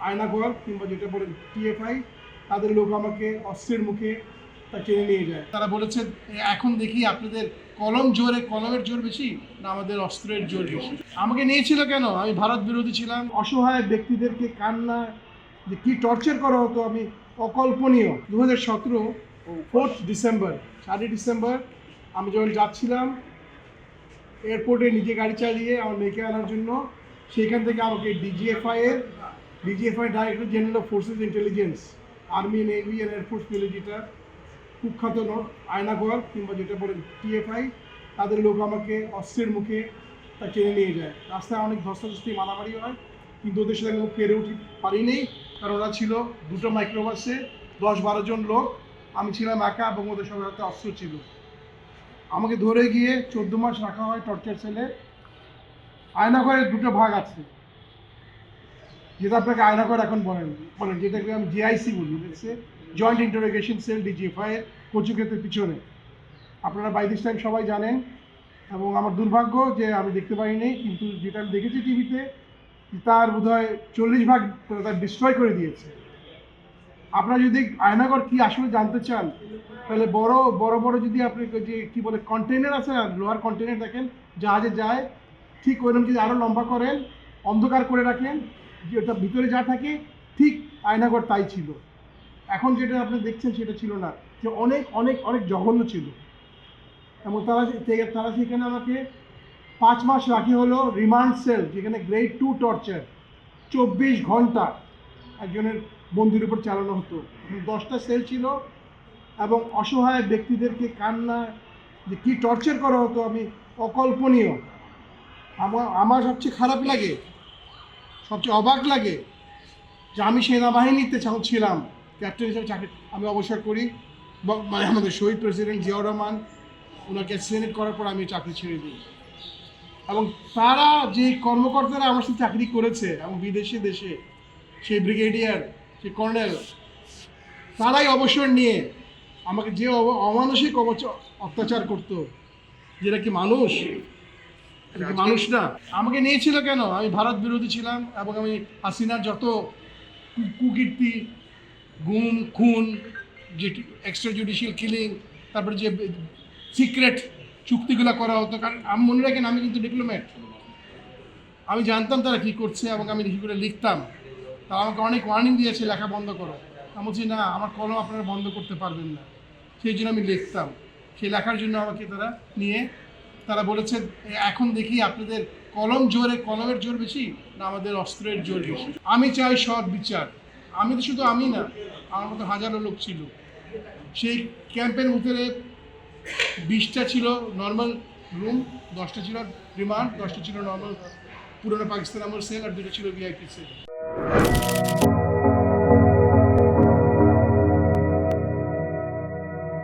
আয়নাঘর কিংবা যেটা বলেন টিএফআই, তাদের লোক আমাকে অস্ত্রের মুখে তা টেনে নিয়ে যায়। তারা বলেছে এখন দেখি আপনাদের কলমের জোর বেশি না আমাদের অস্ত্রের জোর বেশি। আমাকে নিয়েছিল কেন? আমি ভারত বিরোধী ছিলাম। অসহায় ব্যক্তিদেরকে কান্না যে কি টর্চার করা হতো আমি অকল্পনীয়। 2017 4 ডিসেম্বর 4 ডিসেম্বর আমি যখন যাচ্ছিলাম এয়ারপোর্টে নিজে গাড়ি চালিয়ে আমার মেয়েকে আনার জন্য, সেইখান থেকে আমাকে DGFI director general of forces intelligence, army, navy and air force মিলিটারিটা কুখ্যাত আয়নাঘর কিংবা যেটা বলেন টিএফআই, তাদের লোক আমাকে অস্ত্রের মুখে তা টেনে নিয়ে যায়। রাস্তায় অনেক ধস্তাধস্তি মারামারি হয়, কিন্তু ওদের সাথে আমি পেরে উঠতে পারিনি, কারণ ওরা ছিল দুটো মাইক্রোবাসে 10-12 জন লোক, আমি ছিলাম একা এবং ওদের সবার হাতে অস্ত্র ছিল। আমাকে ধরে গিয়ে 14 মাস রাখা হয় টর্চার সেলে। আয়নাঘরের দুটো ভাগ আছে, যেটা আপনাকে আয়নাঘর এখন বলেন, যেটাকে আমি জিআইসি বলি, জয়েন্ট ইন্টারোগেশন সেল, ডিজিএফআই এর কচুক্ষেতের পিছনে। আপনারা বাই দিস টাইম সবাই জানেন, এবং আমার দুর্ভাগ্য যে আমি দেখতে পাইনি, কিন্তু যেটা আমি দেখেছি টিভিতে, তার বোধহয় 40 ভাগ তার ডিস্ট্রয় করে দিয়েছে। আপনারা যদি আয়নাঘর কি আসলে জানতে চান, তাহলে বড় বড় যদি আপনি যে কী বলে কন্টেনার আছে না, লোহার কন্টেনার দেখেন জাহাজে যায়, ঠিক ওইরকম যদি আরও লম্বা করেন, অন্ধকার করে রাখেন, যে ওটা ভিতরে যা থাকে ঠিক আয়নাঘর তাই ছিল। এখন যেটা আপনি দেখছেন সেটা ছিল না, যে অনেক অনেক অনেক জঘন্য ছিল। এবং তারা সেখানে আমাকে 5 মাস রাখি হলো রিমান্ড সেল, যেখানে গ্রেড 2 টর্চার 24 ঘন্টা একজনের বন্দির উপর চালানো হতো। 10টা সেল ছিল, এবং অসহায় ব্যক্তিদেরকে কান্না যে কি টর্চার করা হতো আমি অকল্পনীয়। আমার সবচেয়ে খারাপ লাগে, সবচেয়ে অবাক লাগে যে আমি সেনাবাহিনীতে ছিলাম, ক্যাপ্টেন হিসেবে চাকরি আমি অবসর করি, মানে আমাদের শহীদ প্রেসিডেন্ট জিয়াউর রহমান ওনাকে সেনেট করার পর আমি চাকরি ছেড়ে দিই। এবং তারা যে কর্মকর্তারা আমার সাথে চাকরি করেছে এবং বিদেশি দেশে, সেই ব্রিগেডিয়ার, সেই কর্নেল, তারাই অবসর নিয়ে আমাকে যে অমানসিক অত্যাচার করতো, যেটা কি মানুষ? মানুষ না। আমাকে নিয়েছিল কেন? আমি ভারত বিরোধী ছিলাম, এবং আমি হাসিনার যত কুকীর্তি, গুম, খুন, যে এক্সট্রা জুডিশিয়াল কিলিং, তারপরে যে সিক্রেট চুক্তিগুলো করা হতো, কারণ আমি মনে রাখেন আমি কিন্তু ডিপ্লোম্যাট, আমি জানতাম তারা কী করছে, এবং আমি করে লিখতাম। তারা আমাকে অনেক ওয়ার্নিং দিয়েছে লেখা বন্ধ করো। আমি বলছি না, আমার কলম আপনারা বন্ধ করতে পারবেন না, সেই জন্য আমি লিখতাম। সেই লেখার জন্য আমাকে তারা নিয়ে তারা বলেছে এখন দেখি আপনাদের কলমের জোর বেশি না আমাদের অস্ত্রের জোর বেশি। আমি চাই সৎ বিচার। আমি তো শুধু আমি না, আমার মতো হাজারো লোক ছিল। সেই ক্যাম্পের ভিতরে 20টা ছিল নর্মাল রুম, 10টা ছিল রিমান্ড, 10টা ছিল নর্মাল পুরনো পাকিস্তান আমল সেল, আর 2টা ছিল ভিআইপি সেল।